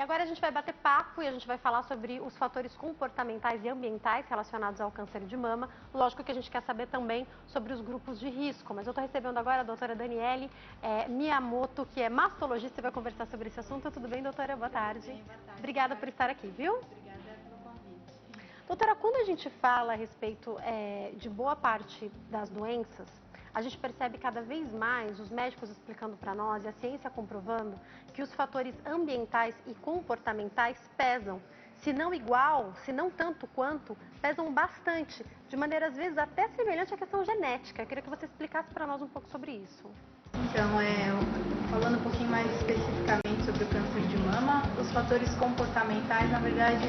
E agora a gente vai bater papo e a gente vai falar sobre os fatores comportamentais e ambientais relacionados ao câncer de mama. Lógico que a gente quer saber também sobre os grupos de risco, mas eu estou recebendo agora a doutora Daniele Miyamoto, que é mastologista e vai conversar sobre esse assunto. Tudo bem, doutora? Boa tarde. Bem, boa tarde. Obrigada por estar aqui, viu? Obrigada pelo convite. Doutora, quando a gente fala a respeito de boa parte das doenças, a gente percebe cada vez mais os médicos explicando para nós e a ciência comprovando que os fatores ambientais e comportamentais pesam. Se não igual, se não tanto quanto, pesam bastante, de maneira às vezes até semelhante à questão genética. Eu queria que você explicasse para nós um pouco sobre isso. Então, falando um pouquinho mais especificamente sobre o câncer de mama, os fatores comportamentais, na verdade,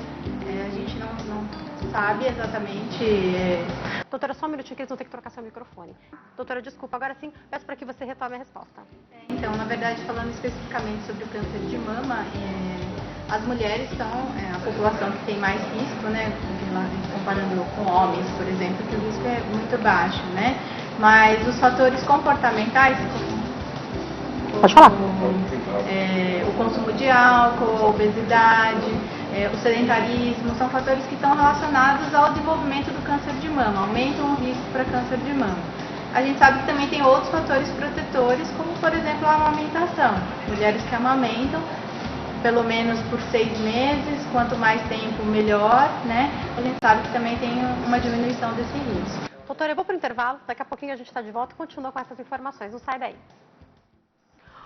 a gente não sabe exatamente. Doutora, só um minutinho que eles vão ter que trocar seu microfone. Doutora, desculpa, agora sim, peço para que você retome a resposta. Então, na verdade, falando especificamente sobre o câncer de mama, as mulheres são a população que tem mais risco, né, comparando com homens, por exemplo, que o risco é muito baixo, né? Mas os fatores comportamentais, pode falar. O consumo de álcool, a obesidade, o sedentarismo, são fatores que estão relacionados ao desenvolvimento do câncer de mama, aumentam o risco para câncer de mama. A gente sabe que também tem outros fatores protetores, como por exemplo a amamentação. Mulheres que amamentam, pelo menos por 6 meses, quanto mais tempo melhor, né? A gente sabe que também tem uma diminuição desse risco. Doutora, eu vou para o intervalo, daqui a pouquinho a gente está de volta e continua com essas informações, não sai daí.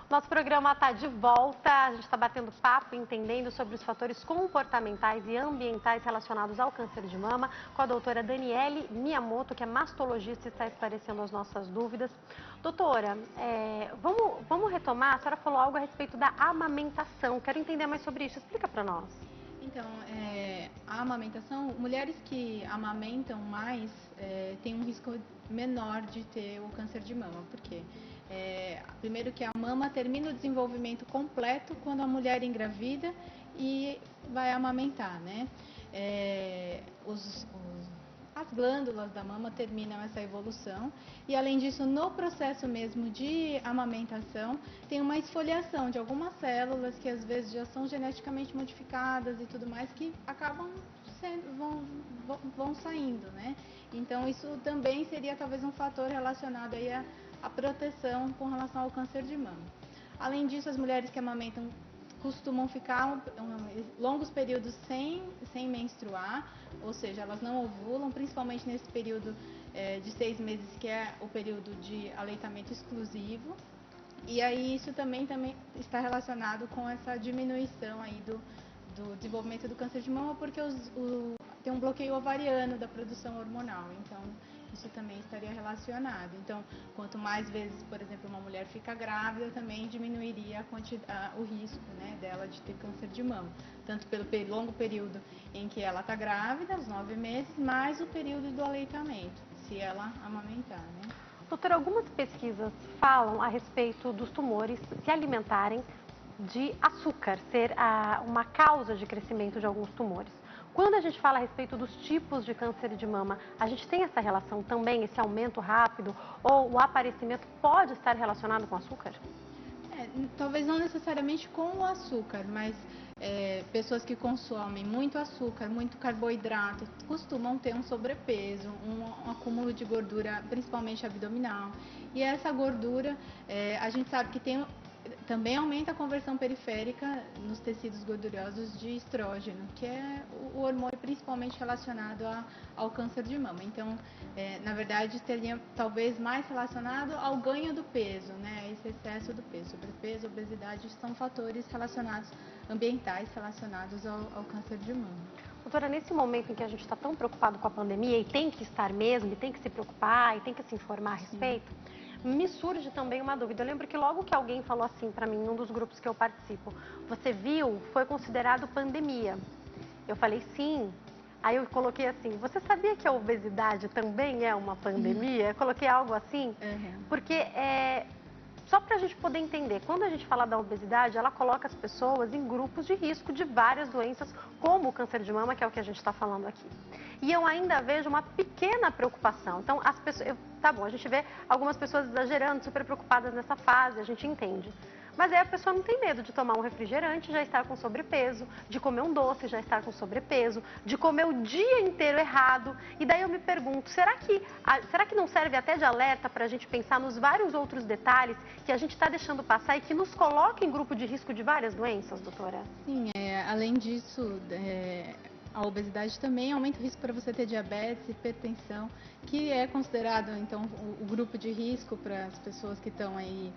Nosso programa está de volta, a gente está batendo papo, entendendo sobre os fatores comportamentais e ambientais relacionados ao câncer de mama, com a doutora Daniele Miyamoto, que é mastologista e está esclarecendo as nossas dúvidas. Doutora, vamos retomar, a senhora falou algo a respeito da amamentação, quero entender mais sobre isso, explica para nós. Então, a amamentação, mulheres que amamentam mais têm um risco menor de ter o câncer de mama. Por quê? Primeiro que a mama termina o desenvolvimento completo quando a mulher engravida e vai amamentar, né? As glândulas da mama terminam essa evolução e, além disso, no processo mesmo de amamentação, tem uma esfoliação de algumas células que às vezes já são geneticamente modificadas e tudo mais, que acabam vão saindo, né? Então, isso também seria talvez um fator relacionado aí à proteção com relação ao câncer de mama. Além disso, as mulheres que amamentam costumam ficar longos períodos sem menstruar, ou seja, elas não ovulam, principalmente nesse período de 6 meses, que é o período de aleitamento exclusivo. E aí isso também está relacionado com essa diminuição aí do desenvolvimento do câncer de mama, porque tem um bloqueio ovariano da produção hormonal, então isso também estaria relacionado. Então, quanto mais vezes, por exemplo, uma mulher fica grávida, também diminuiria o risco, né, dela de ter câncer de mama. Tanto pelo longo período em que ela está grávida, os 9 meses, mais o período do aleitamento, se ela amamentar, né? Doutora, algumas pesquisas falam a respeito dos tumores se alimentarem de açúcar, ser uma causa de crescimento de alguns tumores. Quando a gente fala a respeito dos tipos de câncer de mama, a gente tem essa relação também, esse aumento rápido, ou o aparecimento pode estar relacionado com açúcar? Talvez não necessariamente com o açúcar, mas pessoas que consomem muito açúcar, muito carboidrato, costumam ter um sobrepeso, um acúmulo de gordura, principalmente abdominal. E essa gordura, a gente sabe que também aumenta a conversão periférica nos tecidos gordurosos de estrógeno, que é o hormônio principalmente relacionado ao câncer de mama. Então, na verdade, teria talvez mais relacionado ao ganho do peso, né? Esse excesso do peso, sobrepeso, obesidade, são fatores ambientais relacionados ao câncer de mama. Doutora, nesse momento em que a gente está tão preocupado com a pandemia, e tem que estar mesmo, e tem que se preocupar, e tem que se informar a respeito, me surge também uma dúvida. Eu lembro que logo que alguém falou assim para mim, num dos grupos que eu participo, você viu, foi considerado pandemia. Eu falei, sim. Aí eu coloquei assim, você sabia que a obesidade também é uma pandemia? Eu coloquei algo assim, porque só para a gente poder entender, quando a gente fala da obesidade, ela coloca as pessoas em grupos de risco de várias doenças, como o câncer de mama, que é o que a gente está falando aqui. e eu ainda vejo uma pequena preocupação. Então, as pessoas, tá bom, a gente vê algumas pessoas exagerando, super preocupadas nessa fase, a gente entende. Mas aí a pessoa não tem medo de tomar um refrigerante e já estar com sobrepeso, de comer um doce e já estar com sobrepeso, de comer o dia inteiro errado. E daí eu me pergunto, será que não serve até de alerta para a gente pensar nos vários outros detalhes que a gente está deixando passar e que nos coloca em grupo de risco de várias doenças, doutora? Sim, além disso, a obesidade também aumenta o risco para você ter diabetes, hipertensão, que é considerado, então, o grupo de risco para as pessoas que estão aí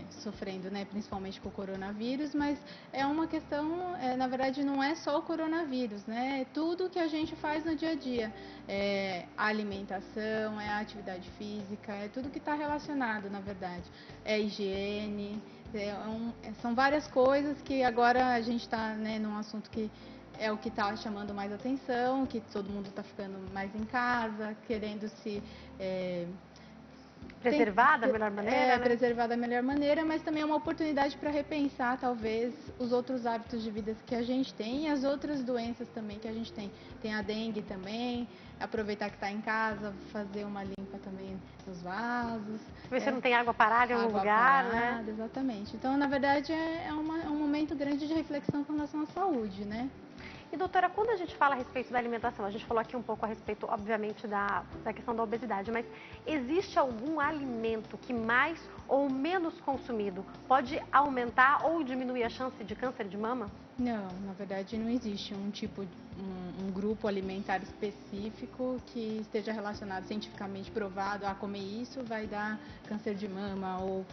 sofrendo, né, principalmente com o coronavírus, mas é uma questão, na verdade, não é só o coronavírus, né, é tudo que a gente faz no dia a dia, a alimentação, a atividade física, é tudo que está relacionado, na verdade, é higiene, são várias coisas que agora a gente está, né, num assunto que é o que está chamando mais atenção, que todo mundo está ficando mais em casa, querendo se preservar da melhor maneira, né? Preservar da melhor maneira, mas também é uma oportunidade para repensar, talvez, os outros hábitos de vida que a gente tem e as outras doenças também que a gente tem. Tem a dengue também, aproveitar que está em casa, fazer uma limpa também nos vasos. Ver se não tem água parada em algum lugar, né? Exatamente. Então, na verdade, é um momento grande de reflexão com relação à saúde, né? E doutora, quando a gente fala a respeito da alimentação, a gente falou aqui um pouco a respeito, obviamente, da questão da obesidade, mas existe algum alimento que mais ou menos consumido pode aumentar ou diminuir a chance de câncer de mama? Não, na verdade não existe um grupo alimentar específico que esteja relacionado cientificamente provado a comer isso vai dar câncer de mama ou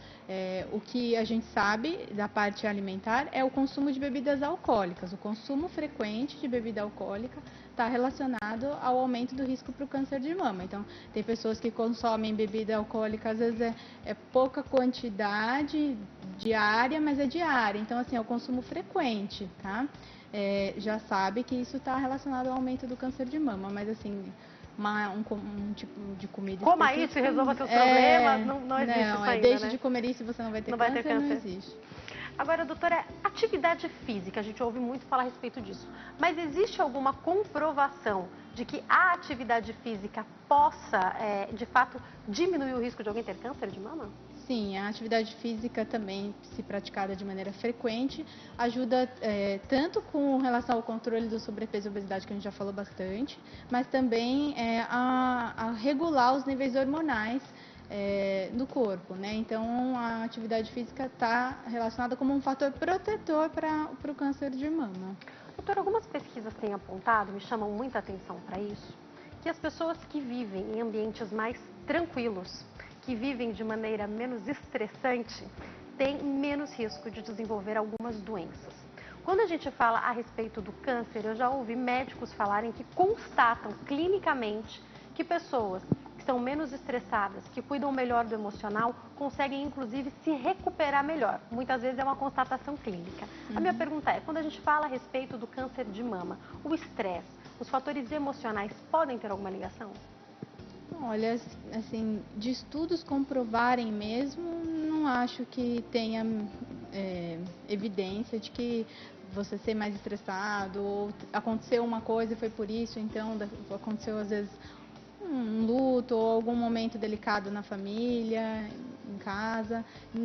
o que a gente sabe da parte alimentar é o consumo de bebidas alcoólicas. O consumo frequente de bebida alcoólica está relacionado ao aumento do risco para o câncer de mama. Então, tem pessoas que consomem bebida alcoólica, às vezes é pouca quantidade diária, mas é diária. Então, assim, é o consumo frequente, tá? Já sabe que isso está relacionado ao aumento do câncer de mama, mas assim, um tipo de comida coma isso e resolva seus problemas, não existe isso ainda, deixe né? de comer isso e você não vai ter não câncer, vai ter câncer, não existe. Agora, doutora, atividade física, a gente ouve muito falar a respeito disso, mas existe alguma comprovação de que a atividade física possa, de fato, diminuir o risco de alguém ter câncer de mama? Sim, a atividade física também, se praticada de maneira frequente, ajuda tanto com relação ao controle do sobrepeso e obesidade, que a gente já falou bastante, mas também a regular os níveis hormonais do corpo, né? Então, a atividade física está relacionada como um fator protetor para o câncer de mama. Doutora, algumas pesquisas têm apontado, me chamam muita atenção para isso, que as pessoas que vivem em ambientes mais tranquilos, que vivem de maneira menos estressante, têm menos risco de desenvolver algumas doenças. Quando a gente fala a respeito do câncer, eu já ouvi médicos falarem que constatam clinicamente que pessoas que estão menos estressadas, que cuidam melhor do emocional, conseguem inclusive se recuperar melhor. Muitas vezes é uma constatação clínica. A minha pergunta é, quando a gente fala a respeito do câncer de mama, o estresse, os fatores emocionais podem ter alguma ligação? Olha, assim, de estudos comprovarem mesmo, não acho que tenha evidência de que você ser mais estressado, ou aconteceu uma coisa e foi por isso, então aconteceu às vezes um luto ou algum momento delicado na família, em casa,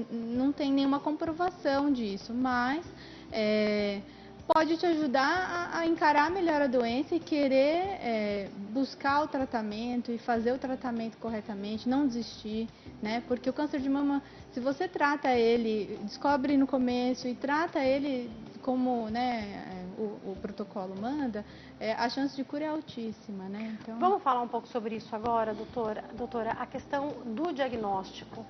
não tem nenhuma comprovação disso, mas pode te ajudar a encarar melhor a doença e querer buscar o tratamento e fazer o tratamento corretamente, não desistir, né? Porque o câncer de mama, se você trata ele, descobre no começo e trata ele como, né, o protocolo manda, a chance de cura é altíssima, né? Então... Vamos falar um pouco sobre isso agora, doutora? Doutora, a questão do diagnóstico.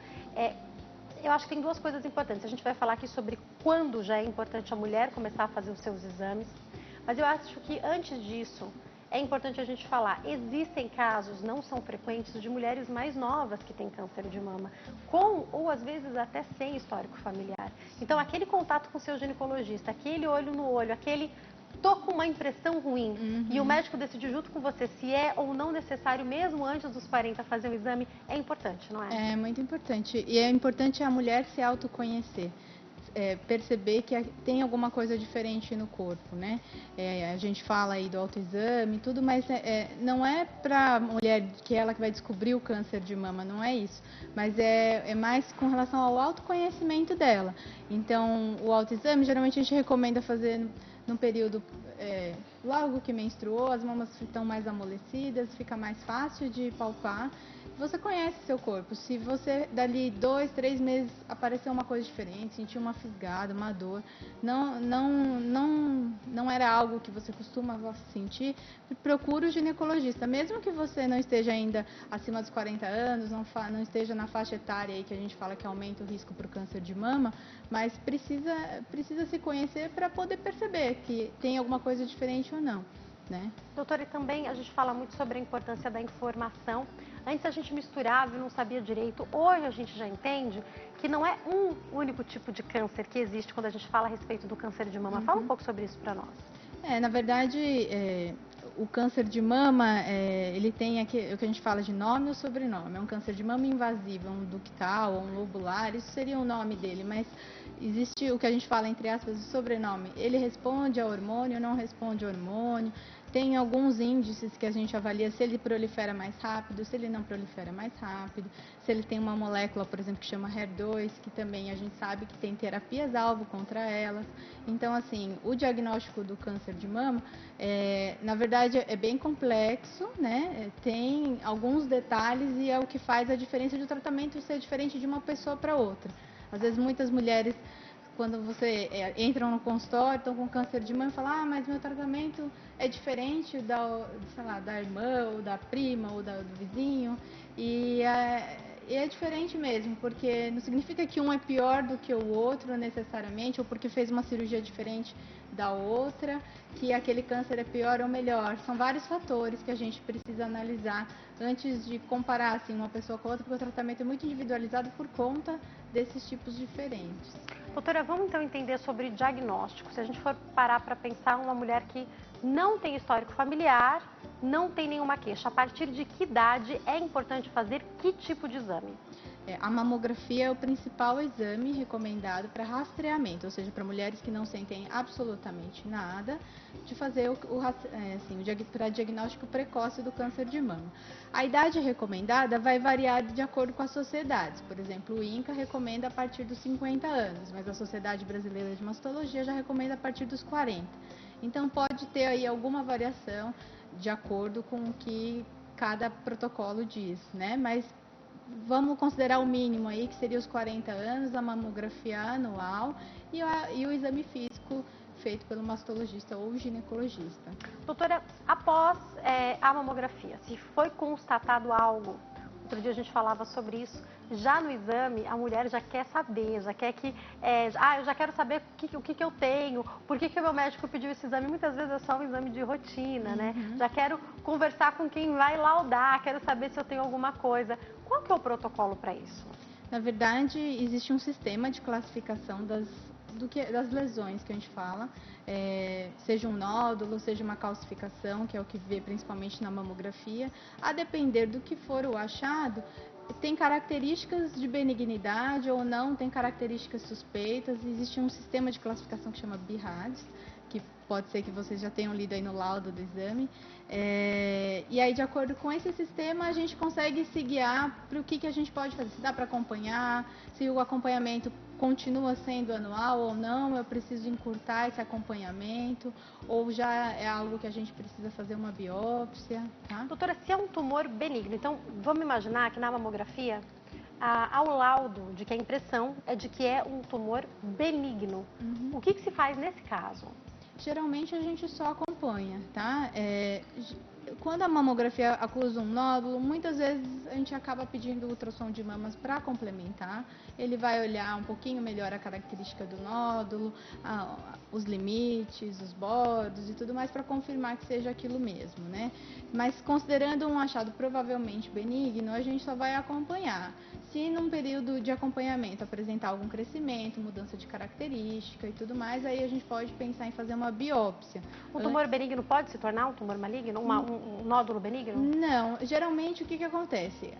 Eu acho que tem duas coisas importantes. A gente vai falar aqui sobre quando já é importante a mulher começar a fazer os seus exames. Mas eu acho que antes disso, é importante a gente falar. Existem casos, não são frequentes, de mulheres mais novas que têm câncer de mama, com ou às vezes até sem histórico familiar. Então, aquele contato com o seu ginecologista, aquele olho no olho, aquele... tô com uma impressão ruim e o médico decide junto com você se é ou não necessário, mesmo antes dos 40, fazer um exame, é importante, não é? É muito importante. E é importante a mulher se autoconhecer. perceber que tem alguma coisa diferente no corpo, né? A gente fala aí do autoexame e tudo, mas não é para a mulher que ela que vai descobrir o câncer de mama, não é isso. Mas é mais com relação ao autoconhecimento dela. Então, o autoexame, geralmente a gente recomenda fazer num período logo que menstruou, as mamas estão mais amolecidas, fica mais fácil de palpar. Você conhece seu corpo. Se você dali 2, 3 meses aparecer uma coisa diferente, sentir uma fisgada, uma dor, não era algo que você costumava sentir, procure o ginecologista. Mesmo que você não esteja ainda acima dos 40 anos, não esteja na faixa etária aí que a gente fala que aumenta o risco para o câncer de mama, mas precisa se conhecer para poder perceber que tem alguma coisa diferente ou não, né? Doutora, e também a gente fala muito sobre a importância da informação. Antes a gente misturava e não sabia direito. Hoje a gente já entende que não é um único tipo de câncer que existe quando a gente fala a respeito do câncer de mama. Fala um pouco sobre isso para nós. Na verdade, o câncer de mama, ele tem o que a gente fala de nome ou sobrenome. É um câncer de mama invasivo, um ductal ou um lobular, isso seria o nome dele, mas existe o que a gente fala, entre aspas, de sobrenome. Ele responde a hormônio ou não responde a hormônio. Tem alguns índices que a gente avalia se ele prolifera mais rápido, se ele não prolifera mais rápido, se ele tem uma molécula, por exemplo, que chama HER2, que também a gente sabe que tem terapias-alvo contra elas. Então, assim, o diagnóstico do câncer de mama, na verdade, é bem complexo, né? Tem alguns detalhes e é o que faz a diferença de tratamento ser diferente de uma pessoa para outra. Às vezes, muitas mulheres, quando você entram no consultório, estão com câncer de mama e falam, mas meu tratamento é diferente da irmã, ou da prima, ou do vizinho. E é diferente mesmo, porque não significa que um é pior do que o outro necessariamente, ou porque fez uma cirurgia diferente da outra, que aquele câncer é pior ou melhor. São vários fatores que a gente precisa analisar antes de comparar assim, uma pessoa com outra, porque o tratamento é muito individualizado por conta desses tipos diferentes. Doutora, vamos então entender sobre diagnóstico. Se a gente for parar para pensar, uma mulher que não tem histórico familiar, não tem nenhuma queixa, a partir de que idade é importante fazer que tipo de exame? A mamografia é o principal exame recomendado para rastreamento, ou seja, para mulheres que não sentem absolutamente nada, de fazer para diagnóstico precoce do câncer de mama. A idade recomendada vai variar de acordo com as sociedades. Por exemplo, o INCA recomenda a partir dos 50 anos, mas a Sociedade Brasileira de Mastologia já recomenda a partir dos 40. Então, pode ter aí alguma variação de acordo com o que cada protocolo diz, né? Mas vamos considerar o mínimo aí, que seria os 40 anos, a mamografia anual e o exame físico feito pelo mastologista ou ginecologista. Doutora, após a mamografia, se foi constatado algo, outro dia a gente falava sobre isso, já no exame a mulher já quer saber, já quer que, eu já quero saber o que eu tenho, por que o meu médico pediu esse exame, muitas vezes é só um exame de rotina, né? Já quero conversar com quem vai laudar, quero saber se eu tenho alguma coisa. Qual que é o protocolo para isso? Na verdade, existe um sistema de classificação das lesões que a gente fala, seja um nódulo, seja uma calcificação, que é o que vê principalmente na mamografia, a depender do que for o achado, tem características de benignidade ou não, tem características suspeitas. Existe um sistema de classificação que chama BIRADS, que pode ser que vocês já tenham lido aí no laudo do exame. E aí, de acordo com esse sistema, a gente consegue se guiar para o que a gente pode fazer. Se dá para acompanhar, se o acompanhamento continua sendo anual ou não, eu preciso encurtar esse acompanhamento, ou já é algo que a gente precisa fazer uma biópsia, tá? Doutora, se é um tumor benigno, então vamos imaginar que na mamografia há o laudo de que a impressão é de que é um tumor benigno. O que se faz nesse caso? Geralmente a gente só acompanha, tá? Quando a mamografia acusa um nódulo, muitas vezes a gente acaba pedindo ultrassom de mamas para complementar. Ele vai olhar um pouquinho melhor a característica do nódulo, os limites, os bordos e tudo mais para confirmar que seja aquilo mesmo, né? Mas considerando um achado provavelmente benigno, a gente só vai acompanhar. Se num período de acompanhamento apresentar algum crescimento, mudança de característica e tudo mais, aí a gente pode pensar em fazer uma biópsia. Um tumor benigno pode se tornar um tumor maligno? Um nódulo benigno? Não, geralmente o que acontece?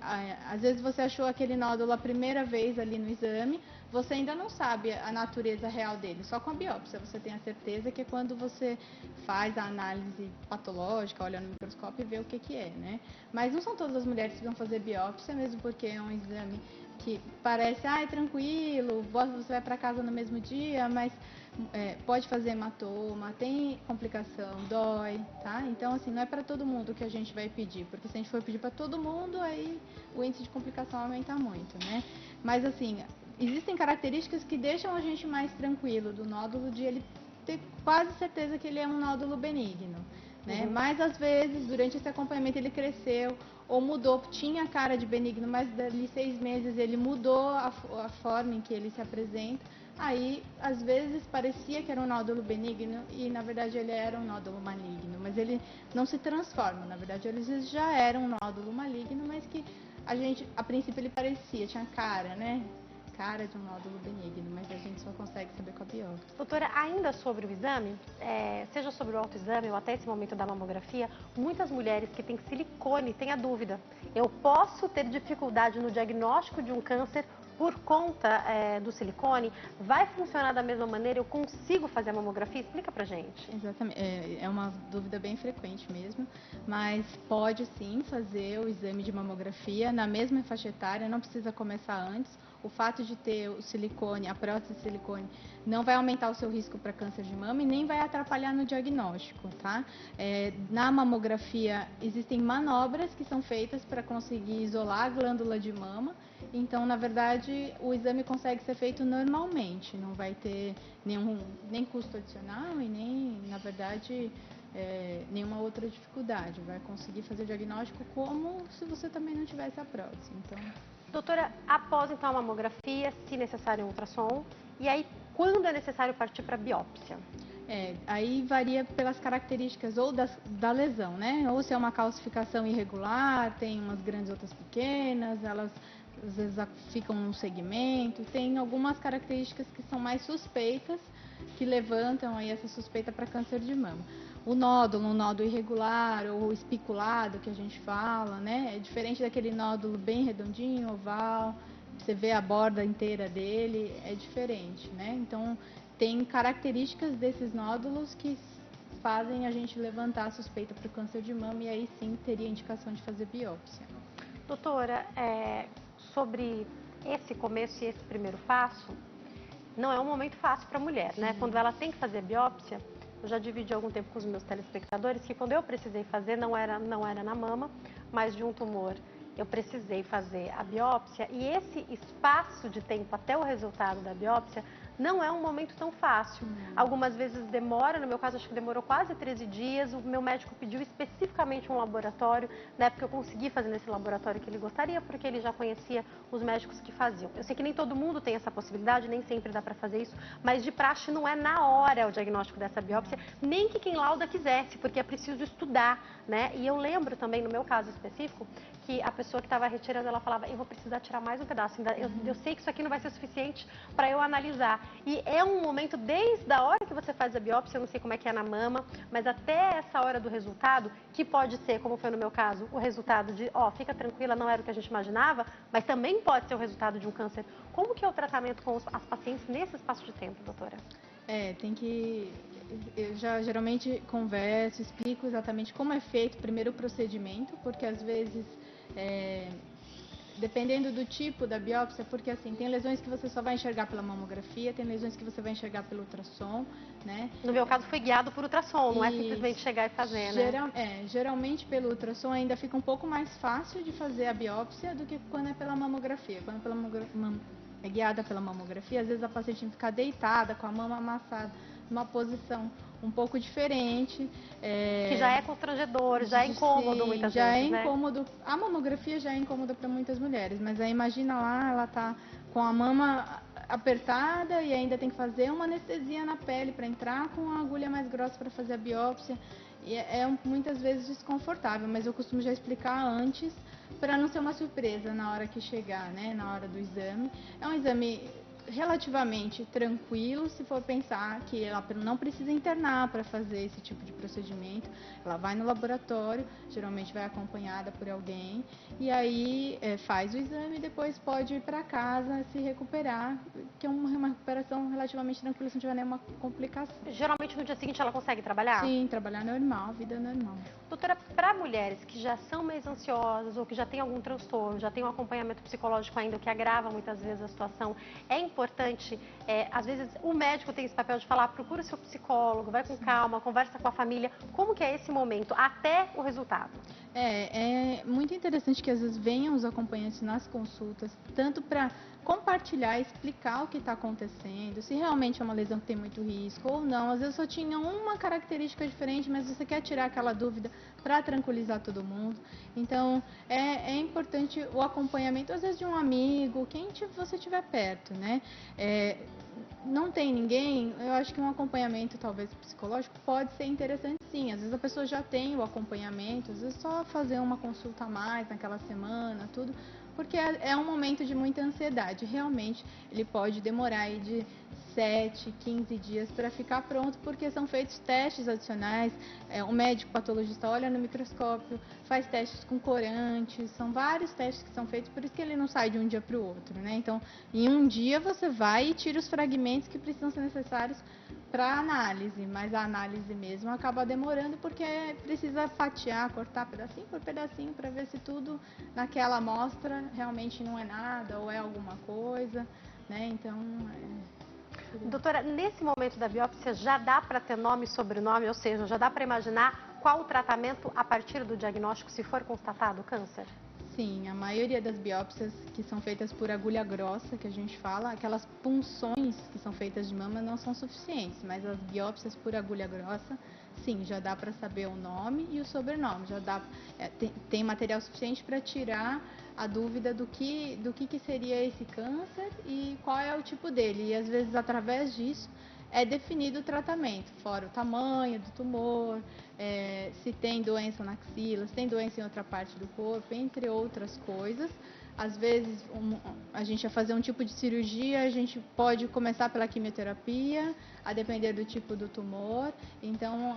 Às vezes você achou aquele nódulo a primeira vez ali no exame, você ainda não sabe a natureza real dele. Só com a biópsia você tem a certeza que é quando você faz a análise patológica, olha no microscópio e vê o que é, né? Mas não são todas as mulheres que vão fazer biópsia, mesmo porque é um exame que parece, é tranquilo, você vai para casa no mesmo dia, mas pode fazer hematoma, tem complicação, dói, tá? Então, assim, não é para todo mundo que a gente vai pedir, porque se a gente for pedir para todo mundo, aí o índice de complicação aumenta muito, né? Mas, assim, existem características que deixam a gente mais tranquilo do nódulo, de ele ter quase certeza que ele é um nódulo benigno, né? Mas, às vezes, durante esse acompanhamento ele cresceu ou mudou, tinha cara de benigno, mas dali 6 meses ele mudou a forma em que ele se apresenta. Aí, às vezes, parecia que era um nódulo benigno e, na verdade, ele era um nódulo maligno. Mas ele não se transforma. Na verdade, eles já eram um nódulo maligno, mas que a princípio, ele parecia, tinha cara, né? Cara de um nódulo benigno, mas a gente só consegue saber com a biópsia. Doutora, ainda sobre o exame, seja sobre o autoexame ou até esse momento da mamografia, muitas mulheres que têm silicone têm a dúvida. Eu posso ter dificuldade no diagnóstico de um câncer por conta do silicone? Vai funcionar da mesma maneira? Eu consigo fazer a mamografia? Explica pra gente. Exatamente, é uma dúvida bem frequente mesmo, mas pode sim fazer o exame de mamografia na mesma faixa etária, não precisa começar antes. O fato de ter o silicone, a prótese de silicone, não vai aumentar o seu risco para câncer de mama e nem vai atrapalhar no diagnóstico, tá? Na mamografia existem manobras que são feitas para conseguir isolar a glândula de mama. Então, na verdade, o exame consegue ser feito normalmente, não vai ter nem custo adicional e nem, na verdade, nenhuma outra dificuldade. Vai conseguir fazer o diagnóstico como se você também não tivesse a prótese. Então... Doutora, após então a mamografia, se necessário um ultrassom, e aí quando é necessário partir para biópsia? Aí varia pelas características ou da lesão, né? Ou se é uma calcificação irregular, tem umas grandes, outras pequenas, elas às vezes ficam num segmento, tem algumas características que são mais suspeitas, que levantam aí essa suspeita para câncer de mama. O nódulo, um nódulo irregular ou espiculado, que a gente fala, né? É diferente daquele nódulo bem redondinho, oval, você vê a borda inteira dele, é diferente, né? Então, tem características desses nódulos que fazem a gente levantar a suspeita para o câncer de mama e aí sim teria indicação de fazer biópsia. Doutora, sobre esse começo e esse primeiro passo, não é um momento fácil para a mulher, né? Quando ela tem que fazer biópsia, eu já dividi algum tempo com os meus telespectadores que quando eu precisei fazer, não era na mama, mas de um tumor, eu precisei fazer a biópsia e esse espaço de tempo até o resultado da biópsia não é um momento tão fácil. Algumas vezes demora, no meu caso acho que demorou quase 13 dias, o meu médico pediu especificamente um laboratório, na época eu consegui fazer nesse laboratório que ele gostaria, porque ele já conhecia os médicos que faziam. Eu sei que nem todo mundo tem essa possibilidade, nem sempre dá para fazer isso, mas de praxe não é na hora o diagnóstico dessa biópsia, nem que quem lauda quisesse, porque é preciso estudar, né? E eu lembro também, no meu caso específico, que a pessoa que estava retirando, ela falava, eu vou precisar tirar mais um pedaço, eu sei que isso aqui não vai ser suficiente para eu analisar. E é um momento, desde a hora que você faz a biópsia, eu não sei como é que é na mama, mas até essa hora do resultado, que pode ser, como foi no meu caso, o resultado de, fica tranquila, não era o que a gente imaginava, mas também pode ser o resultado de um câncer. Como que é o tratamento com as pacientes nesse espaço de tempo, doutora? Tem que... Eu geralmente converso, explico exatamente como é feito primeiro o procedimento, porque às vezes, dependendo do tipo da biópsia, porque assim, tem lesões que você só vai enxergar pela mamografia, tem lesões que você vai enxergar pelo ultrassom, né? No meu caso foi guiado por ultrassom, não é simplesmente chegar e fazer, né? Geralmente pelo ultrassom ainda fica um pouco mais fácil de fazer a biópsia do que quando é pela mamografia. Quando é guiada pela mamografia, às vezes a paciente tem que ficar deitada, com a mama amassada, numa posição um pouco diferente. Que já é constrangedor, já é incômodo muitas vezes, já é incômodo. A mamografia já é incômoda para muitas mulheres, mas aí imagina lá, ela tá com a mama apertada e ainda tem que fazer uma anestesia na pele para entrar com a agulha mais grossa para fazer a biópsia. E muitas vezes desconfortável, mas eu costumo já explicar antes para não ser uma surpresa na hora que chegar, né, na hora do exame. É um exame relativamente tranquilo se for pensar que ela não precisa internar para fazer esse tipo de procedimento. Ela vai no laboratório, geralmente vai acompanhada por alguém, e aí faz o exame e depois pode ir para casa se recuperar, que é uma recuperação relativamente tranquila, se não tiver nenhuma complicação. Geralmente no dia seguinte ela consegue trabalhar? Sim, trabalhar normal, vida normal. Doutora, para mulheres que já são mais ansiosas ou que já têm algum transtorno, já têm um acompanhamento psicológico ainda, o que agrava muitas vezes a situação, é importante, às vezes o médico tem esse papel de falar, procura seu psicólogo, vai com calma, conversa com a família, como que é esse momento, até o resultado? É muito interessante que às vezes venham os acompanhantes nas consultas, tanto para compartilhar, explicar o que está acontecendo, se realmente é uma lesão que tem muito risco ou não. Às vezes só tinha uma característica diferente, mas você quer tirar aquela dúvida para tranquilizar todo mundo. Então, é importante o acompanhamento, às vezes de um amigo, quem você tiver perto, né? Não tem ninguém, eu acho que um acompanhamento talvez psicológico pode ser interessante sim. Às vezes a pessoa já tem o acompanhamento, às vezes só fazer uma consulta a mais naquela semana, tudo, porque é um momento de muita ansiedade. Realmente ele pode demorar aí de 7, 15 dias para ficar pronto, porque são feitos testes adicionais. O médico patologista olha no microscópio, faz testes com corantes, são vários testes que são feitos, por isso que ele não sai de um dia para o outro, né? Então, em um dia você vai e tira os fragmentos que precisam ser necessários para análise, mas a análise mesmo acaba demorando porque precisa fatiar, cortar pedacinho por pedacinho para ver se tudo naquela amostra realmente não é nada ou é alguma coisa, né? Então, Doutora, nesse momento da biópsia já dá para ter nome e sobrenome, ou seja, já dá para imaginar qual o tratamento a partir do diagnóstico se for constatado o câncer? sim, a maioria das biópsias que são feitas por agulha grossa, que a gente fala, aquelas punções que são feitas de mama não são suficientes, mas as biópsias por agulha grossa, sim, já dá para saber o nome e o sobrenome, já dá, tem material suficiente para tirar a dúvida do que seria esse câncer e qual é o tipo dele. E às vezes através disso é definido o tratamento, fora o tamanho do tumor, se tem doença na axila, se tem doença em outra parte do corpo, entre outras coisas. Às vezes a gente vai fazer um tipo de cirurgia, a gente pode começar pela quimioterapia, a depender do tipo do tumor. Então,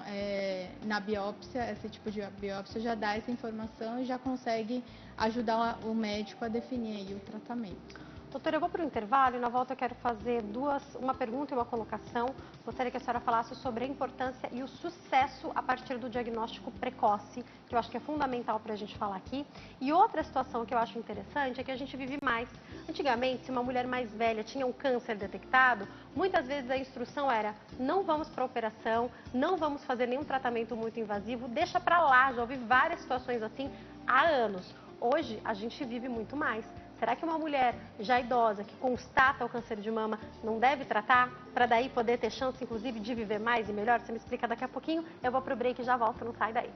na biópsia, esse tipo de biópsia já dá essa informação e já consegue ajudar o médico a definir aí o tratamento. Doutora, eu vou para o intervalo e na volta eu quero fazer uma pergunta e uma colocação. Gostaria que a senhora falasse sobre a importância e o sucesso a partir do diagnóstico precoce, que eu acho que é fundamental para a gente falar aqui. E outra situação que eu acho interessante é que a gente vive mais. Antigamente, se uma mulher mais velha tinha um câncer detectado, muitas vezes a instrução era: não vamos para a operação, não vamos fazer nenhum tratamento muito invasivo, deixa para lá. Já ouvi várias situações assim há anos. Hoje, a gente vive muito mais. Será que uma mulher já idosa que constata o câncer de mama não deve tratar para daí poder ter chance, inclusive, de viver mais e melhor? Você me explica daqui a pouquinho. Eu vou pro break e já volto, não sai daí.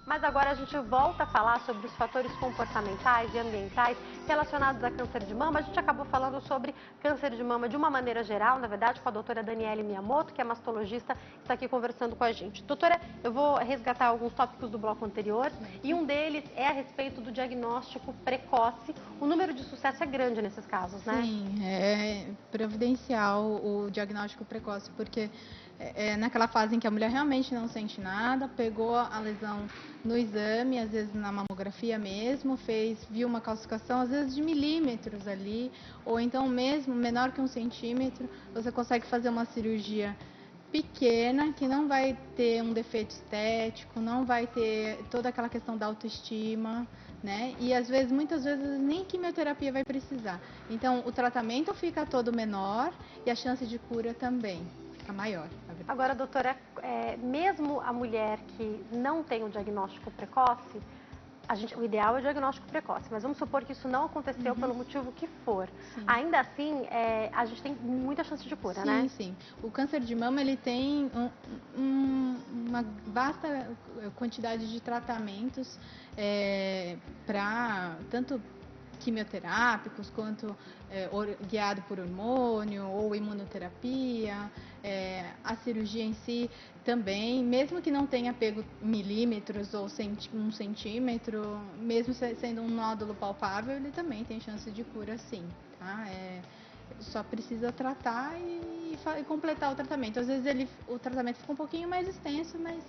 Mas agora a gente volta a falar sobre os fatores comportamentais e ambientais relacionados a câncer de mama. A gente acabou falando sobre câncer de mama de uma maneira geral, na verdade, com a doutora Daniele Miyamoto, que é mastologista, que está aqui conversando com a gente. Doutora, eu vou resgatar alguns tópicos do bloco anterior e um deles é a respeito do diagnóstico precoce. O número de sucesso é grande nesses casos, né? Sim, é providencial o diagnóstico precoce, porque é naquela fase em que a mulher realmente não sente nada, pegou a lesão no exame, às vezes na mamografia mesmo, viu uma calcificação, às vezes de milímetros ali, ou então mesmo menor que 1 centímetro, você consegue fazer uma cirurgia pequena, que não vai ter um defeito estético, não vai ter toda aquela questão da autoestima, né? E às vezes, muitas vezes, nem quimioterapia vai precisar. Então, o tratamento fica todo menor e a chance de cura também fica maior. Agora, doutora, mesmo a mulher que não tem o diagnóstico precoce, o ideal é o diagnóstico precoce, mas vamos supor que isso não aconteceu pelo motivo que for. Sim. Ainda assim, a gente tem muita chance de cura, sim, né? Sim, o câncer de mama ele tem uma vasta quantidade de tratamentos para tanto quimioterápicos quanto guiado por hormônio ou imunoterapia, a cirurgia em si também, mesmo que não tenha pego milímetros ou 1 centímetro, mesmo sendo um nódulo palpável, ele também tem chance de cura sim, tá? só precisa tratar e completar o tratamento. Às vezes o tratamento fica um pouquinho mais extenso, mas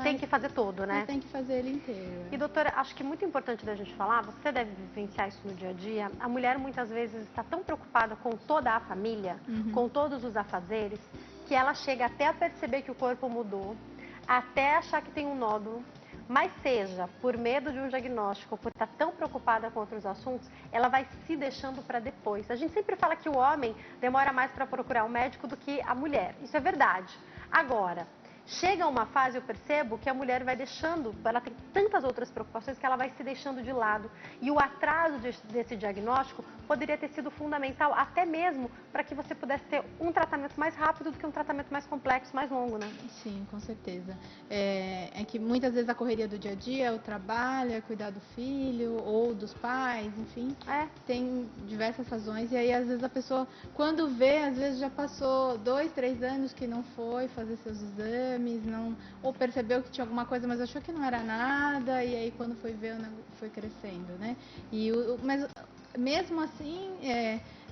tem que fazer todo, né? Mas tem que fazer ele inteiro. E doutora, acho que é muito importante da gente falar, você deve vivenciar isso no dia a dia, a mulher muitas vezes está tão preocupada com toda a família, com todos os afazeres, que ela chega até a perceber que o corpo mudou, até achar que tem um nódulo, mas seja por medo de um diagnóstico, ou por estar tão preocupada com outros assuntos, ela vai se deixando para depois. A gente sempre fala que o homem demora mais para procurar um médico do que a mulher, isso é verdade. Agora, chega uma fase, eu percebo, que a mulher vai deixando, ela tem tantas outras preocupações que ela vai se deixando de lado. E o atraso desse diagnóstico poderia ter sido fundamental, até mesmo para que você pudesse ter um tratamento mais rápido do que um tratamento mais complexo, mais longo, né? Sim, com certeza. É que muitas vezes a correria do dia a dia, o trabalho, é cuidar do filho ou dos pais, enfim, tem diversas razões. E aí, às vezes, a pessoa, quando vê, às vezes já passou 2, 3 anos que não foi fazer seus exames, ou percebeu que tinha alguma coisa, mas achou que não era nada, e aí quando foi ver, foi crescendo, né? Mas mesmo assim,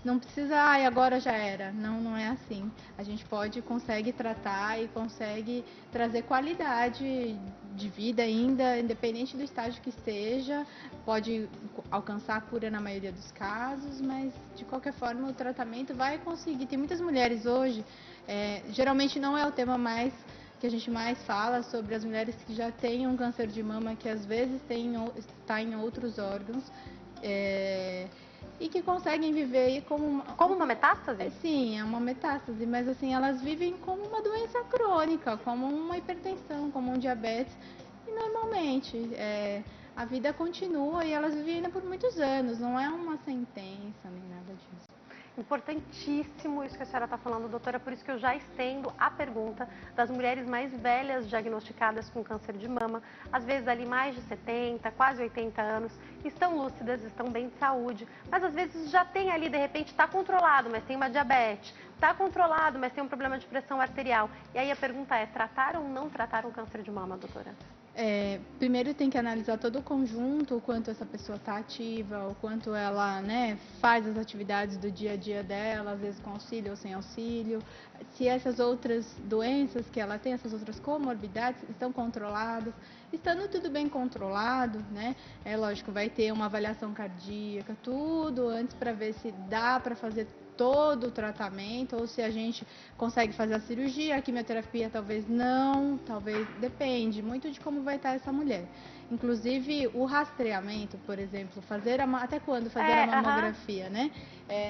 não precisa, agora já era. Não é assim. A gente consegue tratar e consegue trazer qualidade de vida ainda, independente do estágio que esteja, pode alcançar a cura na maioria dos casos, mas de qualquer forma o tratamento vai conseguir. Tem muitas mulheres hoje, geralmente não é o tema que a gente mais fala sobre as mulheres que já têm um câncer de mama, que às vezes está em outros órgãos, e que conseguem viver como uma metástase? Sim, é uma metástase, mas assim, elas vivem como uma doença crônica, como uma hipertensão, como um diabetes, e normalmente a vida continua e elas vivem ainda por muitos anos, não é uma sentença nem nada disso. Importantíssimo isso que a senhora está falando, doutora, por isso que eu já estendo a pergunta das mulheres mais velhas diagnosticadas com câncer de mama, às vezes ali mais de 70, quase 80 anos, estão lúcidas, estão bem de saúde, mas às vezes já tem ali, de repente, está controlado, mas tem uma diabetes, está controlado, mas tem um problema de pressão arterial. E aí a pergunta é, tratar ou não tratar um câncer de mama, doutora? Primeiro tem que analisar todo o conjunto, o quanto essa pessoa está ativa, o quanto ela faz as atividades do dia a dia dela, às vezes com auxílio ou sem auxílio, se essas outras doenças que ela tem, essas outras comorbidades estão controladas. Estando tudo bem controlado, é lógico, vai ter uma avaliação cardíaca, tudo antes para ver se dá para fazer todo o tratamento, ou se a gente consegue fazer a cirurgia, a quimioterapia talvez não, talvez depende muito de como vai estar essa mulher. Inclusive o rastreamento, por exemplo, até quando fazer a mamografia,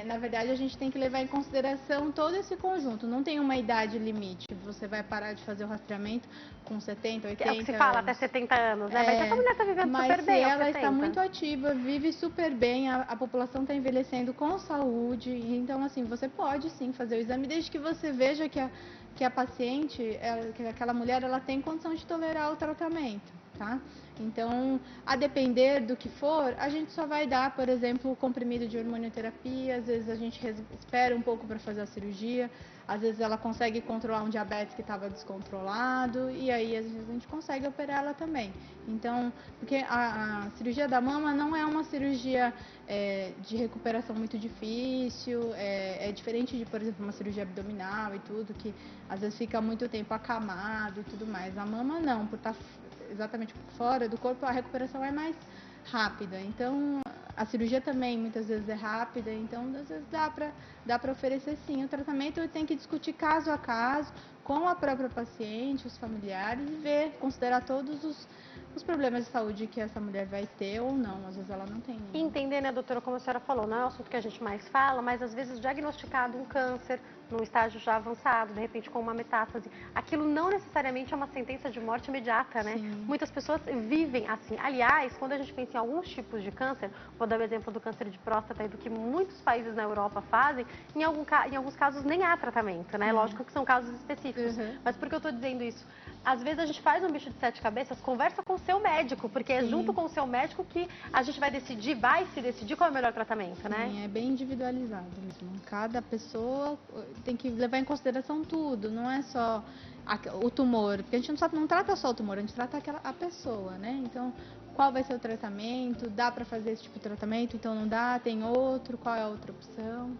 na verdade a gente tem que levar em consideração todo esse conjunto, não tem uma idade limite, você vai parar de fazer o rastreamento com 70, 80 anos. É o que se fala, até 70 anos, né? Mas essa mulher está vivendo super bem, mas ela está muito ativa, vive super bem, a população está envelhecendo com saúde, então assim, você pode sim fazer o exame, desde que você veja que a paciente, que aquela mulher, ela tem condição de tolerar o tratamento, tá? Então, a depender do que for, a gente só vai dar, por exemplo, o comprimido de hormonioterapia, às vezes a gente espera um pouco para fazer a cirurgia, às vezes ela consegue controlar um diabetes que estava descontrolado, e aí às vezes a gente consegue operar ela também. Então, porque a cirurgia da mama não é uma cirurgia de recuperação muito difícil, é diferente de, por exemplo, uma cirurgia abdominal e tudo, que às vezes fica muito tempo acamado e tudo mais. A mama não, por estar exatamente fora do corpo, a recuperação é mais rápida. Então, a cirurgia também muitas vezes é rápida, então às vezes dá para oferecer sim o tratamento. Tem que discutir caso a caso com a própria paciente, os familiares, e ver, considerar todos os problemas de saúde que essa mulher vai ter ou não, às vezes ela não tem nenhum. E entender, né, doutora, como a senhora falou, não é o assunto que a gente mais fala, mas às vezes diagnosticado um câncer num estágio já avançado, de repente com uma metástase, aquilo não necessariamente é uma sentença de morte imediata, né? Sim. Muitas pessoas vivem assim. Aliás, quando a gente pensa em alguns tipos de câncer, vou dar o exemplo do câncer de próstata e do que muitos países na Europa fazem, em alguns casos nem há tratamento, né? Lógico que são casos específicos. Mas por que eu estou dizendo isso? Às vezes a gente faz um bicho de 7 cabeças, conversa com o seu médico, porque é junto com o seu médico que a gente vai se decidir qual é o melhor tratamento, né? Sim, é bem individualizado mesmo. Cada pessoa tem que levar em consideração tudo, não é só o tumor, porque a gente não trata só o tumor, a gente trata a pessoa, né? Então, qual vai ser o tratamento? Dá para fazer esse tipo de tratamento? Então não dá? Tem outro? Qual é a outra opção?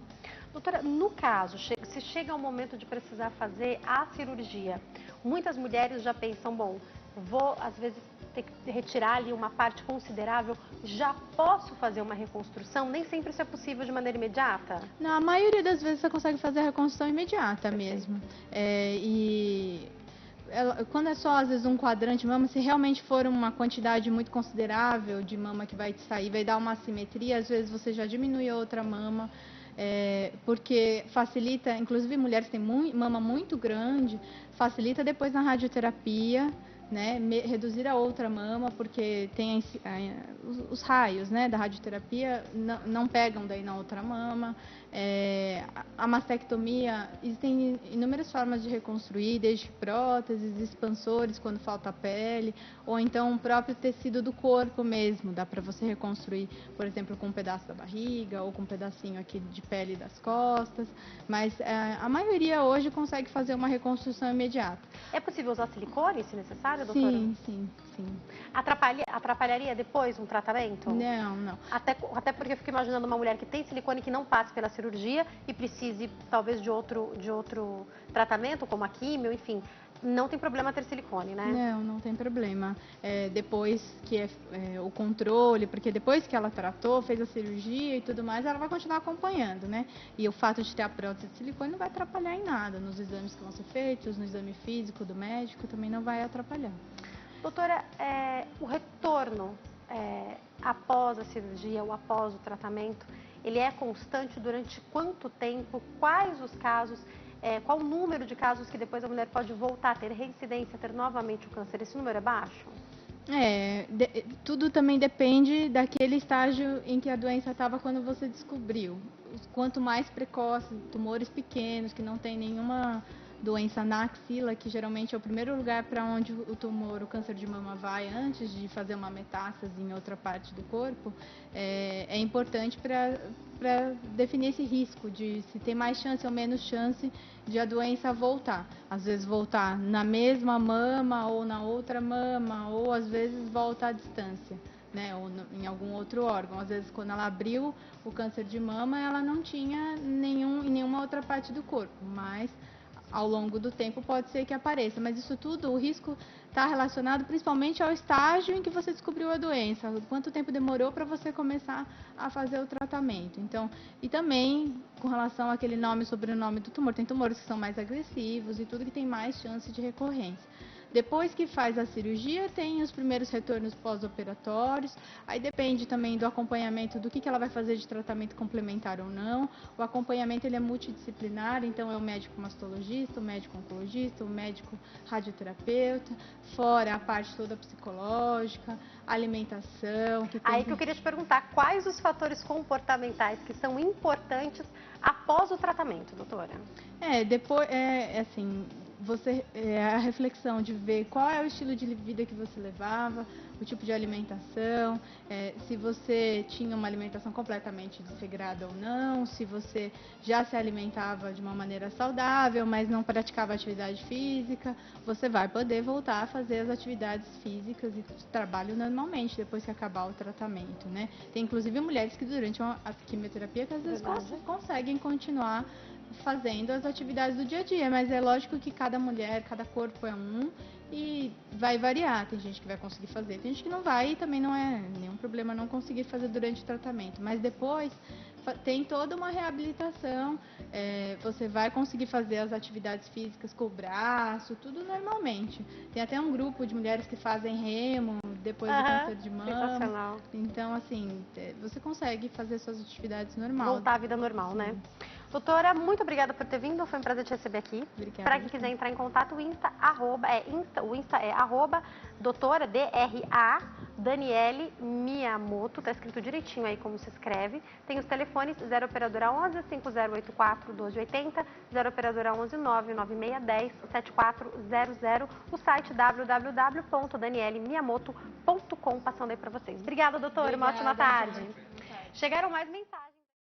Doutora, no caso, se chega ao momento de precisar fazer a cirurgia, muitas mulheres já pensam, bom, vou às vezes ter que retirar ali uma parte considerável, já posso fazer uma reconstrução? Nem sempre isso é possível de maneira imediata? Na maioria das vezes você consegue fazer a reconstrução imediata mesmo. Quando é só, às vezes, um quadrante de mama, se realmente for uma quantidade muito considerável de mama que vai sair, vai dar uma assimetria, às vezes você já diminui a outra mama, porque facilita, inclusive mulheres que têm mama muito grande, facilita depois na radioterapia, né, reduzir a outra mama, porque tem os raios, né, da radioterapia não pegam daí na outra mama. A mastectomia, existem inúmeras formas de reconstruir, desde próteses, expansores quando falta pele, ou então o próprio tecido do corpo mesmo, dá para você reconstruir, por exemplo, com um pedaço da barriga ou com um pedacinho aqui de pele das costas, mas a maioria hoje consegue fazer uma reconstrução imediata. É possível usar silicone, se necessário, doutora? Sim, sim, sim. Atrapalharia depois um tratamento? Não, não. Até porque eu fico imaginando uma mulher que tem silicone que não passe pela cirurgia e precise talvez de outro tratamento, como a químio, enfim. Não tem problema ter silicone, né? Não, não tem problema. Depois que o controle, porque depois que ela tratou, fez a cirurgia e tudo mais, ela vai continuar acompanhando, né? E o fato de ter a prótese de silicone não vai atrapalhar em nada. Nos exames que vão ser feitos, no exame físico do médico, também não vai atrapalhar. Doutora, o retorno após a cirurgia ou após o tratamento, ele é constante durante quanto tempo? Quais os casos? Qual o número de casos que depois a mulher pode voltar a ter reincidência, ter novamente o câncer? Esse número é baixo? Tudo também depende daquele estágio em que a doença estava quando você descobriu. Quanto mais precoce, tumores pequenos, que não tem nenhuma doença na axila, que geralmente é o primeiro lugar para onde o tumor, o câncer de mama vai antes de fazer uma metástase em outra parte do corpo, é importante para definir esse risco de se tem mais chance ou menos chance de a doença voltar. Às vezes voltar na mesma mama ou na outra mama, ou às vezes volta à distância, né, ou em algum outro órgão. Às vezes, quando ela abriu o câncer de mama, ela não tinha em nenhuma outra parte do corpo, mas ao longo do tempo pode ser que apareça, mas isso tudo, o risco está relacionado principalmente ao estágio em que você descobriu a doença, quanto tempo demorou para você começar a fazer o tratamento. Então, e também com relação àquele nome e sobrenome do tumor, tem tumores que são mais agressivos e tudo que tem mais chance de recorrência. Depois que faz a cirurgia, tem os primeiros retornos pós-operatórios, aí depende também do acompanhamento, do que ela vai fazer de tratamento complementar ou não. O acompanhamento ele é multidisciplinar, então é o médico mastologista, o médico oncologista, o médico radioterapeuta, fora a parte toda psicológica, alimentação. Aí que eu queria te perguntar, quais os fatores comportamentais que são importantes após o tratamento, doutora? Depois, assim, a reflexão de ver qual é o estilo de vida que você levava, o tipo de alimentação, se você tinha uma alimentação completamente desregrada ou não, se você já se alimentava de uma maneira saudável, mas não praticava atividade física, você vai poder voltar a fazer as atividades físicas e trabalho normalmente depois que acabar o tratamento, né? Tem inclusive mulheres que durante a quimioterapia que às vezes conseguem continuar fazendo as atividades do dia a dia, mas é lógico que cada mulher, cada corpo é um e vai variar. Tem gente que vai conseguir fazer, tem gente que não vai e também não é nenhum problema não conseguir fazer durante o tratamento, mas depois tem toda uma reabilitação, você vai conseguir fazer as atividades físicas com o braço, tudo normalmente. Tem até um grupo de mulheres que fazem remo depois do câncer de mama. Sensacional. Então, assim, você consegue fazer suas atividades normais. Voltar à vida normal, sim, né? Doutora, muito obrigada por ter vindo, foi um prazer te receber aqui. Para quem quiser entrar em contato, o Insta é doutora, D-R-A, Daniele Miyamoto, tá escrito direitinho aí como se escreve. Tem os telefones 0 operadora 11 5084 1280, 0 operadora 11 99610 7400, o site www.danielemiyamoto.com, passando aí para vocês. Obrigada, doutora, uma ótima tarde. Chegaram mais mensagens.